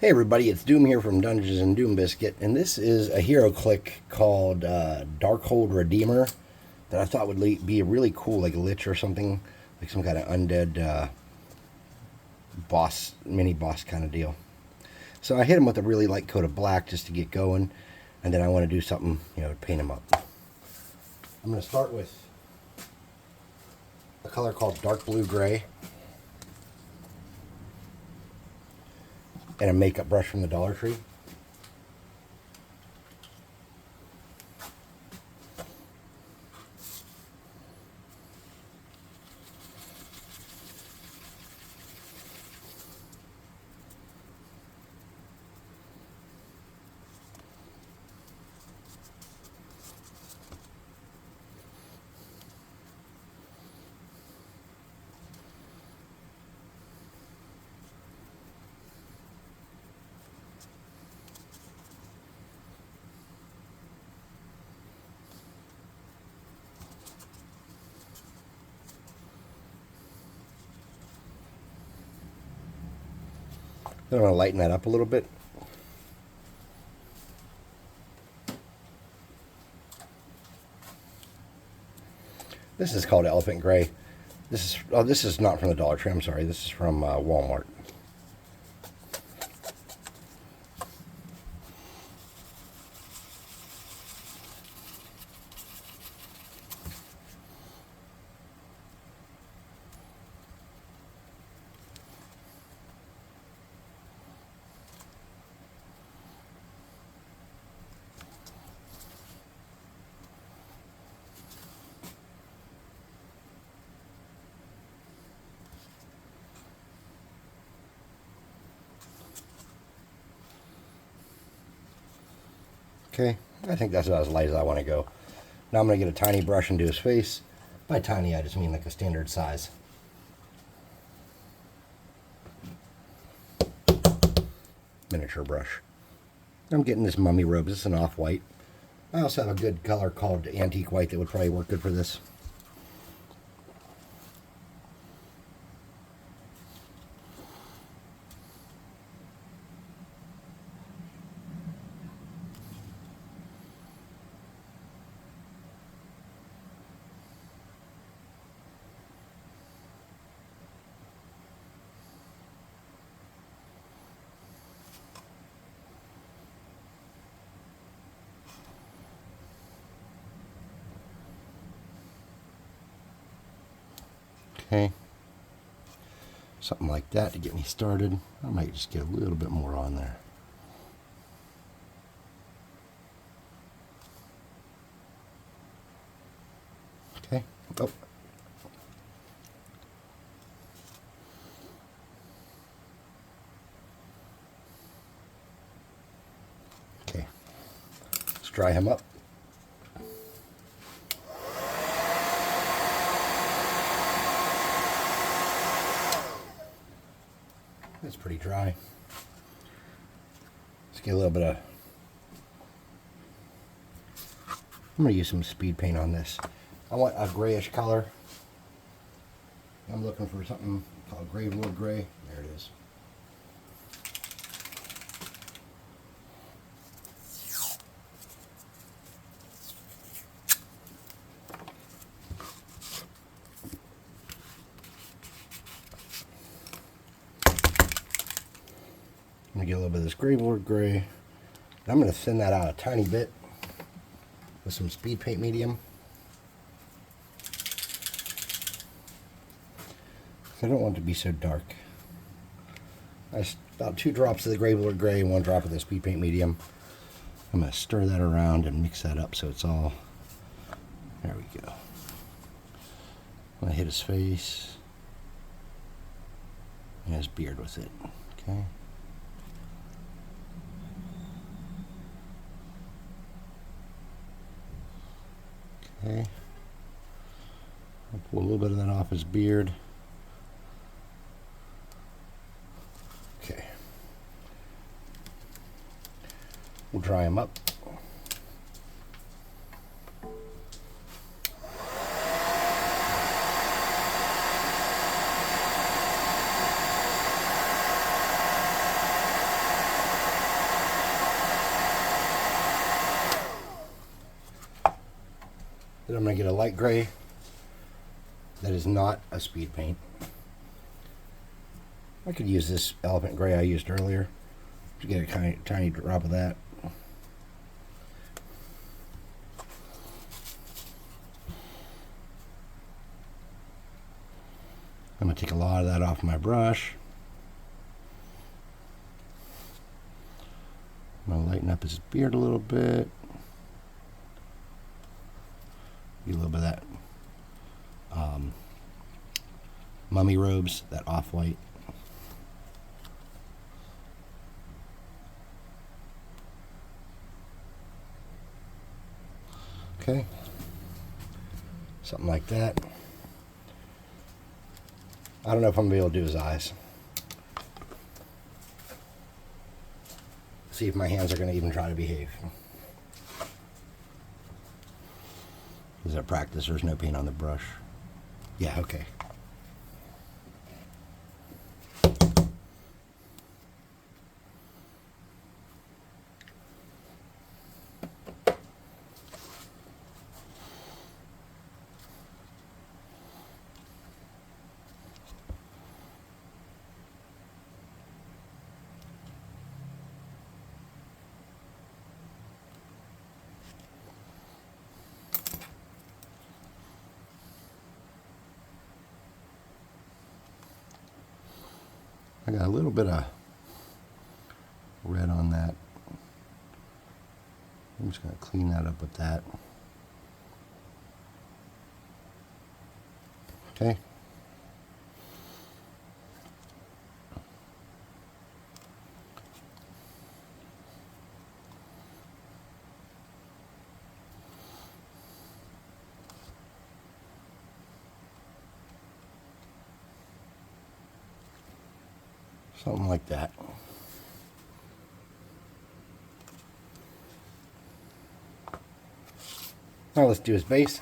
Hey everybody, it's Doom here from Dungeons and Doom Biscuit, and this is a Heroclix called Darkhold Redeemer that I thought would be really cool, like a Lich or something, like some kind of undead boss, mini boss kind of deal. So I hit him with a really light coat of black just to get going, and then I want to do something, to paint him up. I'm going to start with a color called Dark Blue Gray, and a makeup brush from the Dollar Tree. Then I'm going to lighten that up a little bit. This is called Elephant Gray. This is not from the Dollar Tree. I'm sorry. This is from Walmart. Okay, I think that's about as light as I want to go. Now I'm going to get a tiny brush and do his face. By tiny, I just mean like a standard size. Miniature brush. I'm getting this mummy robe. This is an off-white. I also have a good color called antique white that would probably work good for this. Okay, something like that to get me started. I might just get a little bit more on there. Okay, oh. Okay, let's dry him up. It's pretty dry. Let's get a little bit of... I'm going to use some speed paint on this. I want a grayish color. I'm looking for something called Gravewood Gray. There it is. I'm going to get a little bit of this Gravewood Gray. And I'm going to thin that out a tiny bit with some speed paint medium. I don't want it to be so dark. About 2 drops of the Gravewood Gray and 1 drop of the speed paint medium. I'm going to stir that around and mix that up so it's all... There we go. I'm going to hit his face and his beard with it. Okay. Okay. I'll pull a little bit of that off his beard. Okay. We'll dry him up. Then I'm going to get a light gray that is not a speed paint. I could use this elephant gray I used earlier to get a tiny drop of that. I'm going to take a lot of that off my brush. I'm going to lighten up his beard a little bit. Get a little bit of that mummy robes, that off-white. Okay. Something like that. I don't know if I'm going to be able to do his eyes. See if my hands are going to even try to behave. Is that practice? There's no paint on the brush. Yeah, okay. I got a little bit of red on that. I'm just going to clean that up with that. Okay. Something like that. Now let's do his base.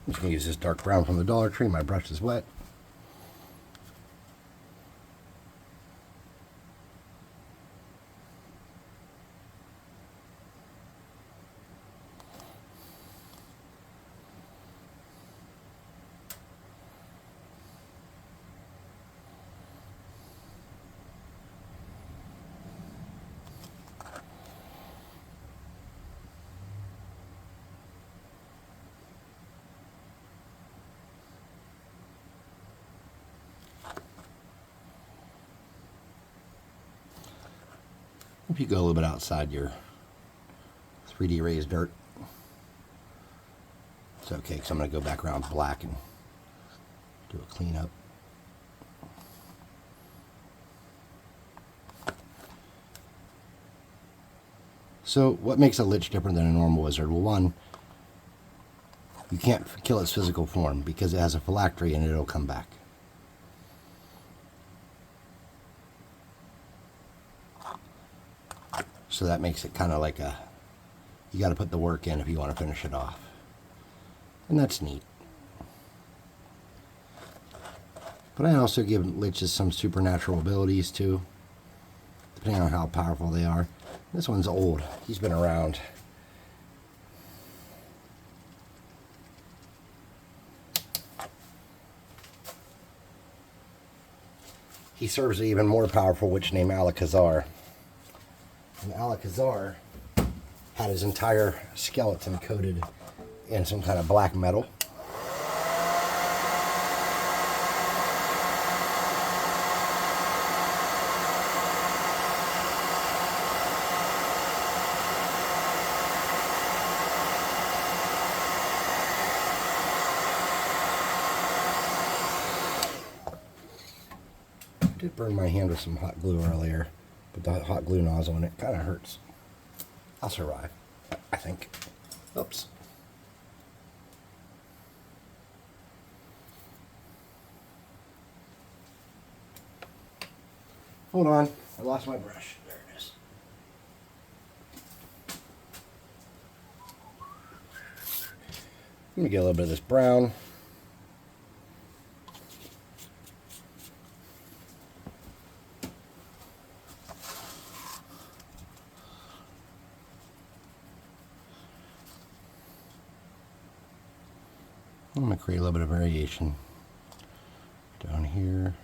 I'm just going to use this dark brown from the Dollar Tree. My brush is wet. If you go a little bit outside your 3D raised dirt, it's okay, because I'm going to go back around black and do a cleanup. So what makes a Lich different than a normal wizard? Well, one, you can't kill its physical form because it has a phylactery and it'll come back. So that makes it kind of like a, you got to put the work in if you want to finish it off. And that's neat. But I also give Liches some supernatural abilities too, depending on how powerful they are. This one's old. He's been around. He serves an even more powerful witch named Alakazar. And Alakazar had his entire skeleton coated in some kind of black metal. I did burn my hand with some hot glue earlier. The hot glue nozzle and it kind of hurts. I'll survive, I think. Oops. Hold on, I lost my brush. There it is. Let me get a little bit of this brown. I'm going to create a little bit of variation down here.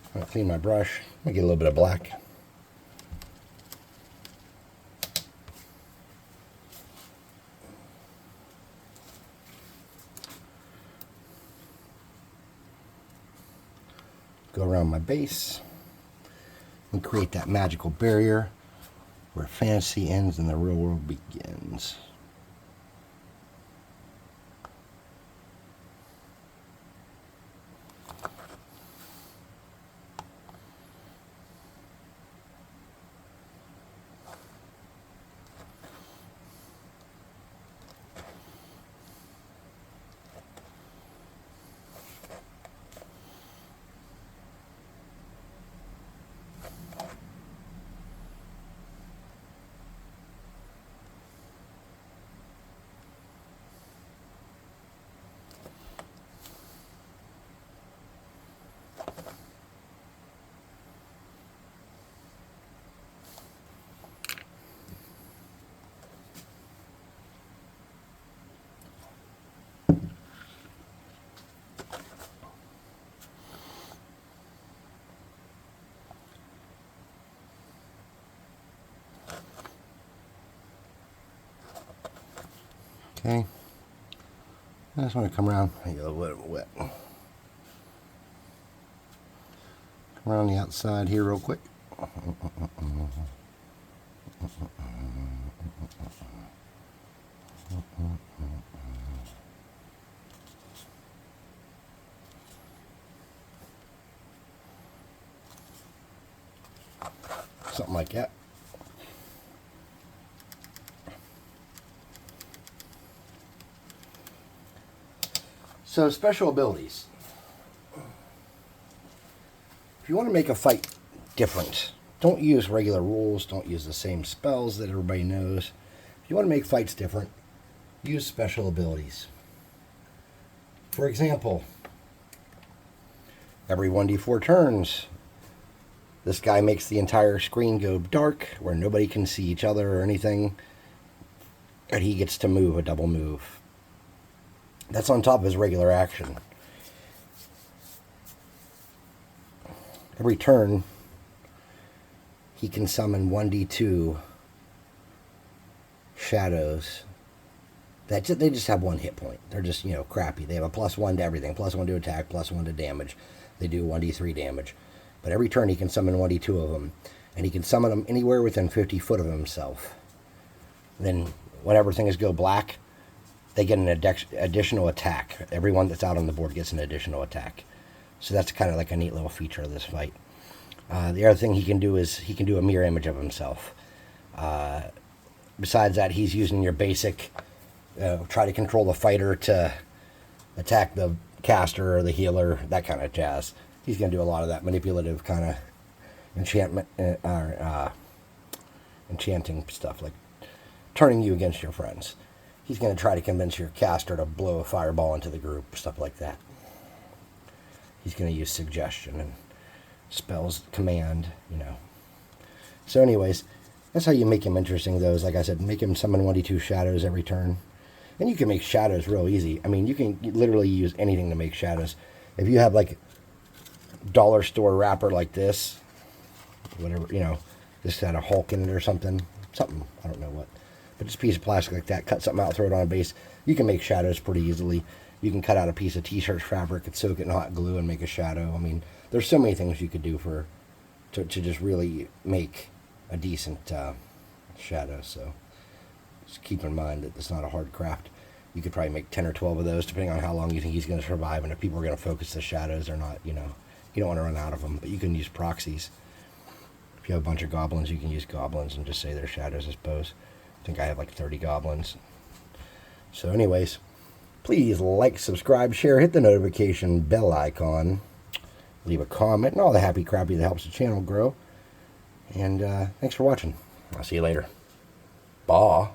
I'm going to clean my brush. I'm going to get a little bit of black. Go around my base and create that magical barrier where fantasy ends and the real world begins. Okay, I just want to come around, I get a little bit wet. Come around the outside here real quick. Something like that. So, special abilities. If you want to make a fight different, don't use regular rules, don't use the same spells that everybody knows. If you want to make fights different, use special abilities. For example, every 1d4 turns, this guy makes the entire screen go dark where nobody can see each other or anything, and he gets to move a double move. That's on top of his regular action. Every turn, he can summon 1d2 shadows. They just have one hit point. They're just, crappy. They have a +1 to everything. +1 to attack, +1 to damage. They do 1d3 damage. But every turn he can summon 1d2 of them. And he can summon them anywhere within 50 foot of himself. Then whenever things go black, they get an additional attack. Everyone that's out on the board gets an additional attack. So that's kind of like a neat little feature of this fight. The other thing he can do is he can do a mirror image of himself. Besides that, he's using your basic, try to control the fighter to attack the caster or the healer, that kind of jazz. He's going to do a lot of that manipulative kind of enchanting stuff, like turning you against your friends. He's going to try to convince your caster to blow a fireball into the group, stuff like that. He's going to use suggestion and spells, command, So anyways, that's how you make him interesting, though. Like I said, make him summon 1d2 shadows every turn. And you can make shadows real easy. I mean, you can literally use anything to make shadows. If you have, like, dollar store wrapper like this, whatever, this had a Hulk in it or something, I don't know what. But just a piece of plastic like that, cut something out, throw it on a base. You can make shadows pretty easily. You can cut out a piece of t-shirt fabric and soak it in hot glue and make a shadow. I mean, there's so many things you could do to just really make a decent shadow. So just keep in mind that it's not a hard craft. You could probably make 10 or 12 of those, depending on how long you think he's going to survive and if people are going to focus the shadows or not. You don't want to run out of them, but you can use proxies. If you have a bunch of goblins, you can use goblins and just say they're shadows, I suppose. I think I have like 30 goblins. So anyways, please like, subscribe, share, hit the notification bell icon, leave a comment, and all the happy crappy that helps the channel grow. And thanks for watching. I'll see you later. Bye.